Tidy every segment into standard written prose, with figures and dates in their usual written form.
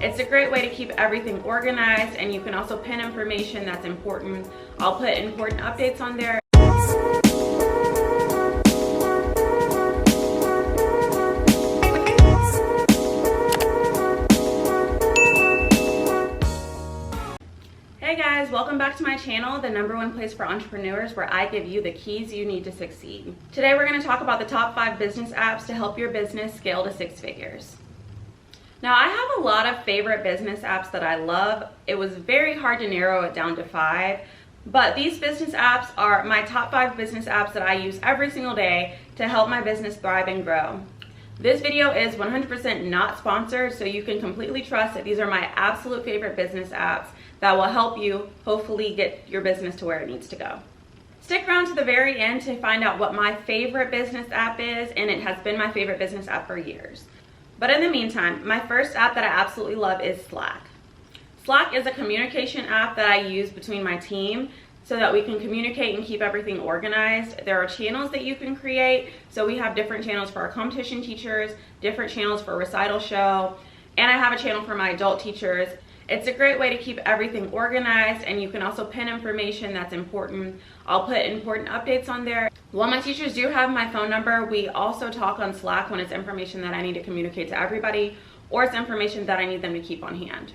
It's a great way to keep everything organized, and you can also pin information that's important. I'll put important updates on there. Hey guys, welcome back to my channel, the #1 place for entrepreneurs, where I give you the keys you need to succeed. Today we're going to talk about the top 5 business apps to help your business scale to 6 figures. Now, I have a lot of favorite business apps that I love. It was very hard to narrow it down to 5, but these business apps are my top 5 business apps that I use every single day to help my business thrive and grow. This video is 100% not sponsored, so you can completely trust that these are my absolute favorite business apps that will help you hopefully get your business to where it needs to go. Stick around to the very end to find out what my favorite business app is, and it has been my favorite business app for years. But in the meantime, my first app that I absolutely love is Slack. Slack is a communication app that I use between my team so that we can communicate and keep everything organized. There are channels that you can create. So we have different channels for our competition teachers, different channels for recital show, and I have a channel for my adult teachers. It's a great way to keep everything organized, and you can also pin information that's important. I'll put important updates on there. While my teachers do have my phone number, we also talk on Slack when it's information that I need to communicate to everybody, or it's information that I need them to keep on hand.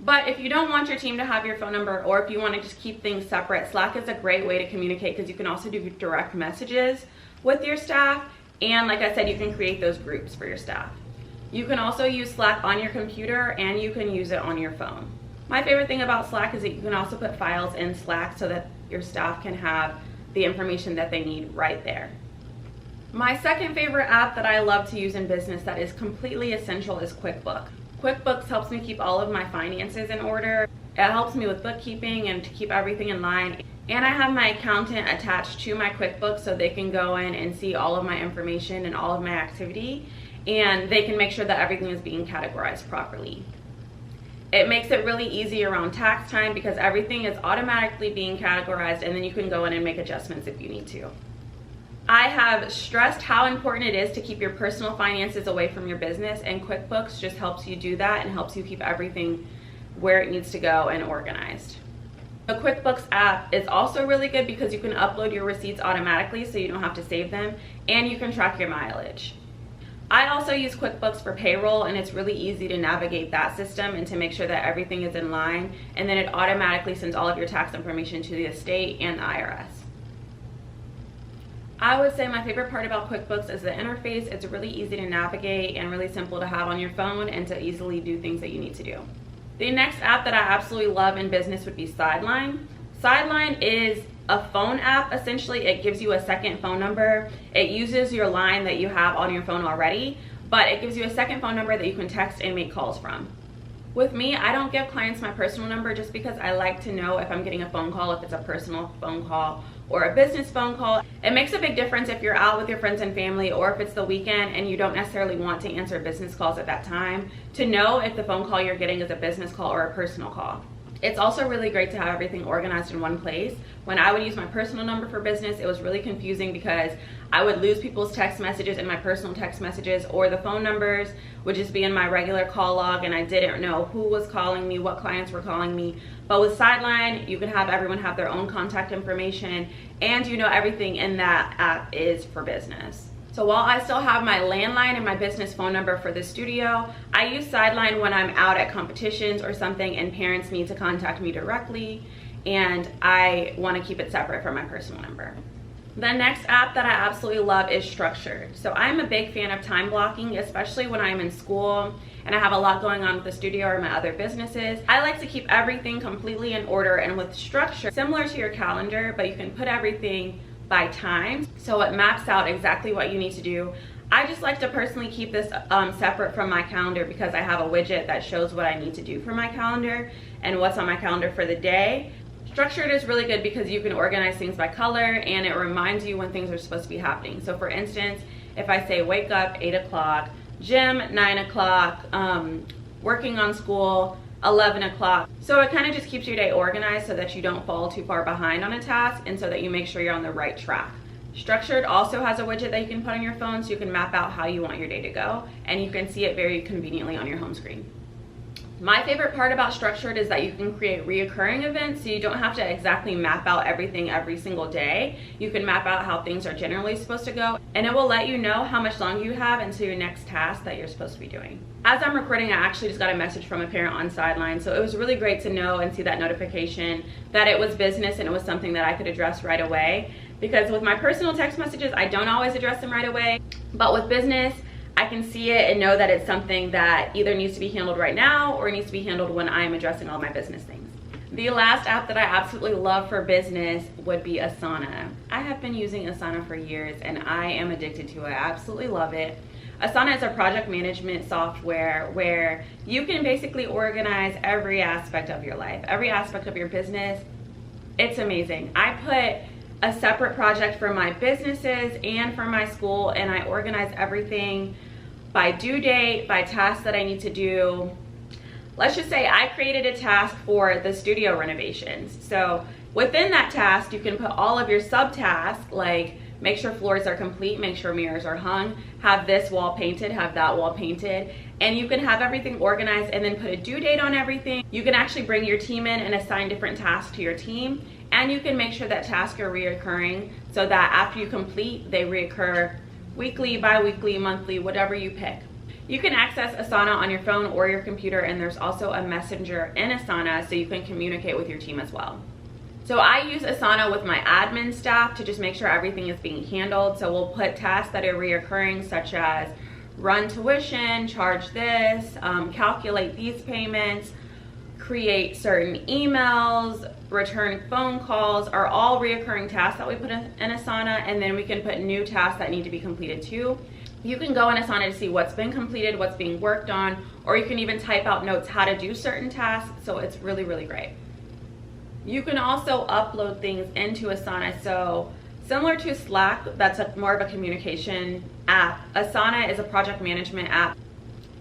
But if you don't want your team to have your phone number, or if you want to just keep things separate, Slack is a great way to communicate because you can also do direct messages with your staff, and like I said, you can create those groups for your staff. You can also use Slack on your computer, and you can use it on your phone. My favorite thing about Slack is that you can also put files in Slack so that your staff can have the information that they need right there. My second favorite app that I love to use in business that is completely essential is QuickBooks. QuickBooks helps me keep all of my finances in order. It helps me with bookkeeping and to keep everything in line. And I have my accountant attached to my QuickBooks so they can go in and see all of my information and all of my activity, and they can make sure that everything is being categorized properly. It makes it really easy around tax time because everything is automatically being categorized, and then you can go in and make adjustments if you need to. I have stressed how important it is to keep your personal finances away from your business, and QuickBooks just helps you do that and helps you keep everything where it needs to go and organized. The QuickBooks app is also really good because you can upload your receipts automatically so you don't have to save them, and you can track your mileage. I also use QuickBooks for payroll, and it's really easy to navigate that system and to make sure that everything is in line, and then it automatically sends all of your tax information to the estate and the IRS. I would say my favorite part about QuickBooks is the interface. It's really easy to navigate and really simple to have on your phone and to easily do things that you need to do. The next app that I absolutely love in business would be Sideline. Sideline is a phone app. Essentially, it gives you a second phone number. It uses your line that you have on your phone already, but it gives you a second phone number that you can text and make calls from. With me, I don't give clients my personal number just because I like to know if I'm getting a phone call, if it's a personal phone call or a business phone call. It makes a big difference if you're out with your friends and family, or if it's the weekend and you don't necessarily want to answer business calls at that time, to know if the phone call you're getting is a business call or a personal call. It's also really great to have everything organized in one place. When I would use my personal number for business, it was really confusing because I would lose people's text messages in my personal text messages, or the phone numbers would just be in my regular call log, and I didn't know who was calling me, what clients were calling me. But with Sideline, you can have everyone have their own contact information, and you know everything in that app is for business. So while I still have my landline and my business phone number for the studio, I use Sideline when I'm out at competitions or something and parents need to contact me directly, and I want to keep it separate from my personal number. The next app that I absolutely love is Structured. So I'm a big fan of time blocking, especially when I'm in school and I have a lot going on with the studio or my other businesses. I like to keep everything completely in order, and with Structured, similar to your calendar, but you can put everything by time, so it maps out exactly what you need to do. I just like to personally keep this separate from my calendar because I have a widget that shows what I need to do for my calendar and what's on my calendar for the day. Structured is really good because you can organize things by color, and it reminds you when things are supposed to be happening. So for instance, if I say wake up 8 o'clock, gym 9 o'clock, working on school 11 o'clock. So it kind of just keeps your day organized so that you don't fall too far behind on a task, and so that you make sure you're on the right track Structured also has a widget that you can put on your phone so you can map out how you want your day to go, and you can see it very conveniently on your home screen. My favorite part about Structured is that you can create reoccurring events, so you don't have to exactly map out everything every single day. You can map out how things are generally supposed to go, and it will let you know how much longer you have until your next task that you're supposed to be doing. As I'm recording, I actually just got a message from a parent on sideline, so it was really great to know and see that notification that it was business and it was something that I could address right away. Because with my personal text messages, I don't always address them right away, but with business, I can see it and know that it's something that either needs to be handled right now or needs to be handled when I'm addressing all my business things. The last app that I absolutely love for business would be Asana. I have been using Asana for years and I am addicted to it. I absolutely love it. Asana is a project management software where you can basically organize every aspect of your life, every aspect of your business. It's amazing. I put a separate project for my businesses and for my school, and I organize everything by due date, by tasks that I need to do. Let's just say I created a task for the studio renovations. So within that task, you can put all of your subtasks, like make sure floors are complete, make sure mirrors are hung, have this wall painted, have that wall painted, and you can have everything organized and then put a due date on everything. You can actually bring your team in and assign different tasks to your team, and you can make sure that tasks are reoccurring so that after you complete, they reoccur weekly, bi-weekly, monthly, whatever you pick. You can access Asana on your phone or your computer, and there's also a messenger in Asana so you can communicate with your team as well. So I use Asana with my admin staff to just make sure everything is being handled. So we'll put tasks that are reoccurring, such as run tuition, charge this, calculate these payments, create certain emails, return phone calls, are all reoccurring tasks that we put in Asana, and then we can put new tasks that need to be completed too. You can go in Asana to see what's been completed, what's being worked on, or you can even type out notes how to do certain tasks, so it's really, really great. You can also upload things into Asana, so similar to Slack, that's more of a communication app. Asana is a project management app.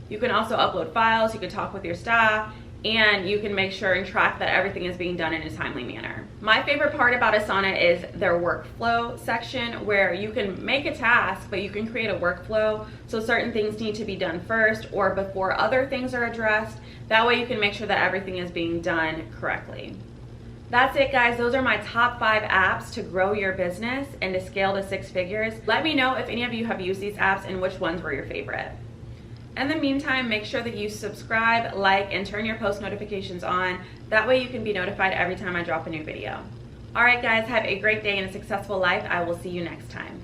You can also upload files, you can talk with your staff, and you can make sure and track that everything is being done in a timely manner. My favorite part about Asana is their workflow section, where you can make a task, but you can create a workflow, so certain things need to be done first or before other things are addressed. That way you can make sure that everything is being done correctly. That's it, guys. Those are my top 5 apps to grow your business and to scale to 6 figures. Let me know if any of you have used these apps and which ones were your favorite. In the meantime, make sure that you subscribe, like, and turn your post notifications on. That way you can be notified every time I drop a new video. All right, guys, have a great day and a successful life. I will see you next time.